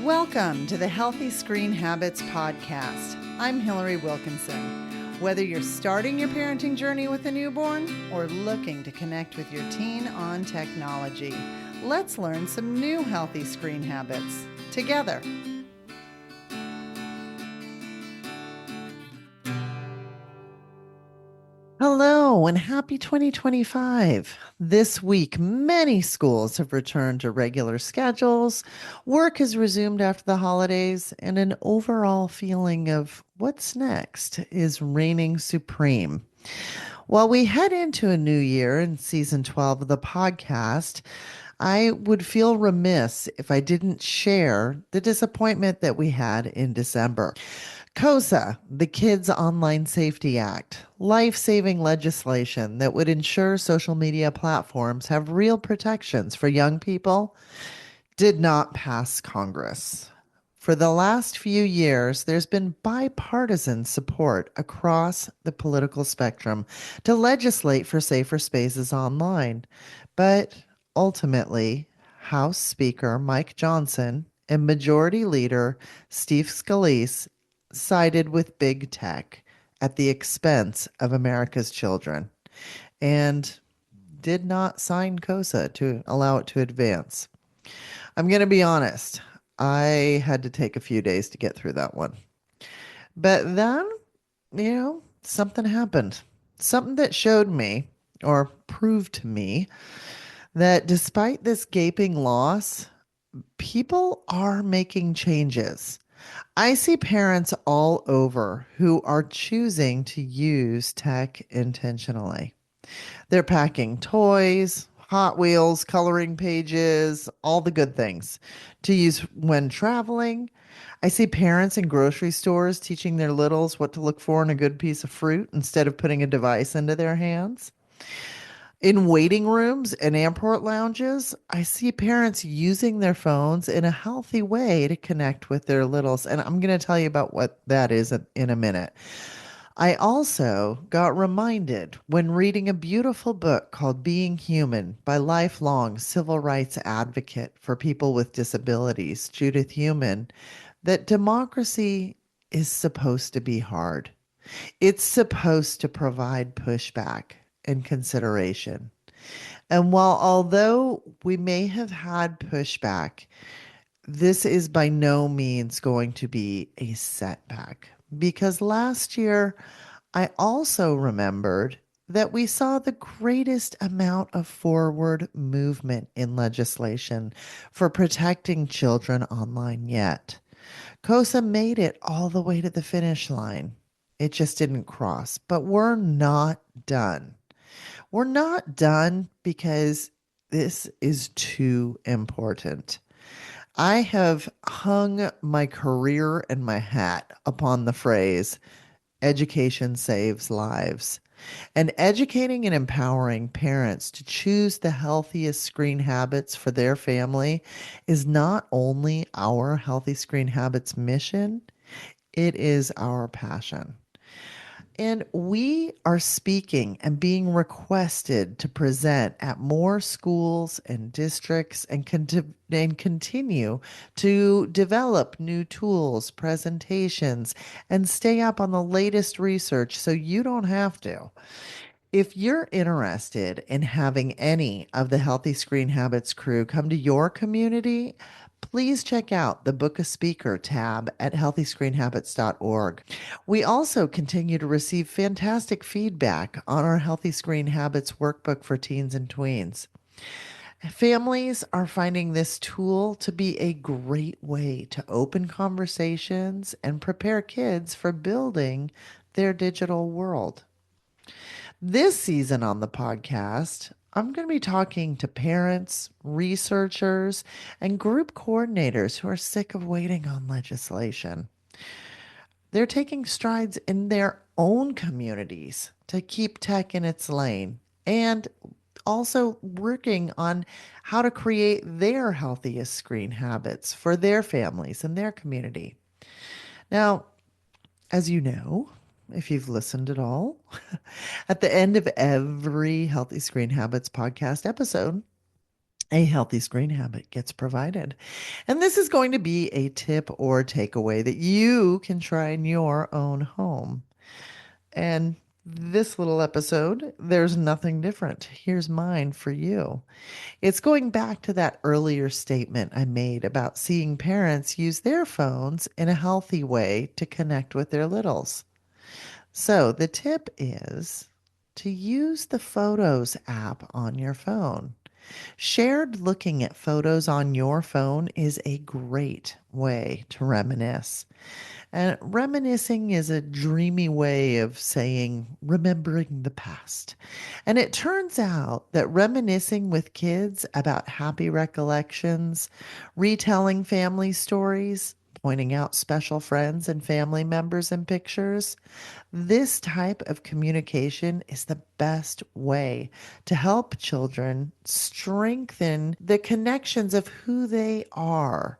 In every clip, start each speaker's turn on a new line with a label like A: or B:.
A: Welcome to the Healthy Screen Habits Podcast. I'm Hillary Wilkinson. Whether you're starting your parenting journey with a newborn or looking to connect with your teen on technology, let's learn some new healthy screen habits together. Hello and happy 2025. This week, many schools have returned to regular schedules. Work has resumed after the holidays, and an overall feeling of what's next is reigning supreme. While we head into a new year in season 12 of the podcast, I would feel remiss if I didn't share the disappointment that we had in December. KOSA, the Kids Online Safety Act, life-saving legislation that would ensure social media platforms have real protections for young people, did not pass Congress. For the last few years, there's been bipartisan support across the political spectrum to legislate for safer spaces online. But ultimately, House Speaker Mike Johnson and Majority Leader Steve Scalise sided with big tech at the expense of America's children and did not sign KOSA to allow it to advance. I'm going to be honest. I had to take a few days to get through that one. But then, something happened. Something that showed me or proved to me that despite this gaping loss, people are making changes. I see parents all over who are choosing to use tech intentionally. They're packing toys, Hot Wheels, coloring pages, all the good things to use when traveling. I see parents in grocery stores teaching their littles what to look for in a good piece of fruit instead of putting a device into their hands. In waiting rooms and airport lounges, I see parents using their phones in a healthy way to connect with their littles. And I'm going to tell you about what that is in a minute. I also got reminded when reading a beautiful book called Being Human by lifelong civil rights advocate for people with disabilities, Judith Heumann, that democracy is supposed to be hard. It's supposed to provide pushback and consideration. And although we may have had pushback, this is by no means going to be a setback. Because last year, I also remembered that we saw the greatest amount of forward movement in legislation for protecting children online yet. KOSA made it all the way to the finish line. It just didn't cross. But we're not done. We're not done because this is too important. I have hung my career and my hat upon the phrase, education saves lives. And educating and empowering parents to choose the healthiest screen habits for their family is not only our Healthy Screen Habits mission, it is our passion. And we are speaking and being requested to present at more schools and districts and continue to develop new tools, presentations, and stay up on the latest research so you don't have to. If you're interested in having any of the Healthy Screen Habits crew come to your community, please check out the Book a Speaker tab at healthyscreenhabits.org. We also continue to receive fantastic feedback on our Healthy Screen Habits workbook for teens and tweens. Families are finding this tool to be a great way to open conversations and prepare kids for building their digital world. This season on the podcast, I'm going to be talking to parents, researchers, and group coordinators who are sick of waiting on legislation. They're taking strides in their own communities to keep tech in its lane and also working on how to create their healthiest screen habits for their families and their community. Now, as you know, if you've listened at all, at the end of every Healthy Screen Habits podcast episode, a healthy screen habit gets provided. And this is going to be a tip or takeaway that you can try in your own home. And this little episode, there's nothing different. Here's mine for you. It's going back to that earlier statement I made about seeing parents use their phones in a healthy way to connect with their littles. So the tip is to use the Photos app on your phone. Shared looking at photos on your phone is a great way to reminisce. And reminiscing is a dreamy way of saying remembering the past. And it turns out that reminiscing with kids about happy recollections, retelling family stories, pointing out special friends and family members in pictures, this type of communication is the best way to help children strengthen the connections of who they are,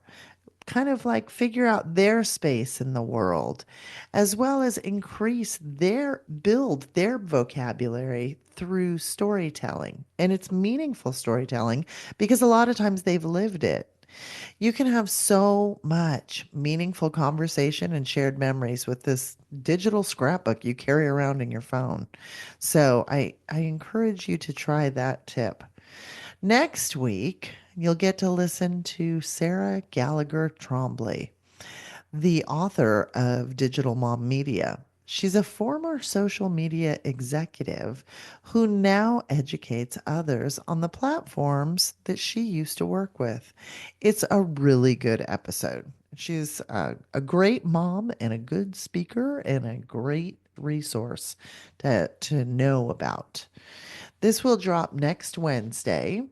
A: kind of like figure out their space in the world, as well as build their vocabulary through storytelling. And it's meaningful storytelling because a lot of times they've lived it. You can have so much meaningful conversation and shared memories with this digital scrapbook you carry around in your phone. So I encourage you to try that tip. Next week, you'll get to listen to Sarah Gallagher Trombley, the author of Digital Mom Media. She's a former social media executive who now educates others on the platforms that she used to work with. It's a really good episode. She's a great mom and a good speaker and a great resource to know about. This will drop next Wednesday.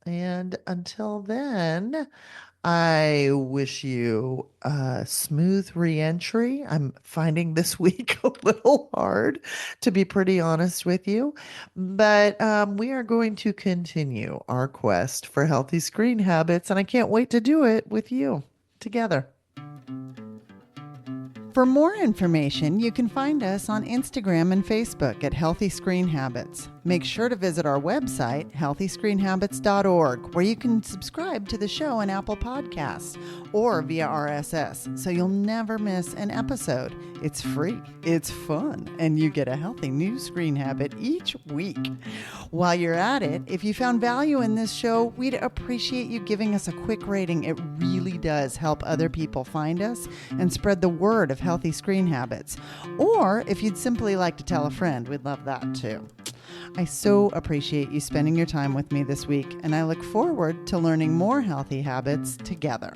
A: And until then, I wish you a smooth reentry. I'm finding this week a little hard, to be pretty honest with you. But we are going to continue our quest for healthy screen habits, and I can't wait to do it with you together. For more information, you can find us on Instagram and Facebook at Healthy Screen Habits. Make sure to visit our website, healthyscreenhabits.org, where you can subscribe to the show on Apple Podcasts or via RSS, so you'll never miss an episode. It's free, it's fun, and you get a healthy new screen habit each week. While you're at it, if you found value in this show, we'd appreciate you giving us a quick rating. It really does help other people find us and spread the word of healthy screen habits. Or if you'd simply like to tell a friend, we'd love that too. I so appreciate you spending your time with me this week, and I look forward to learning more healthy habits together.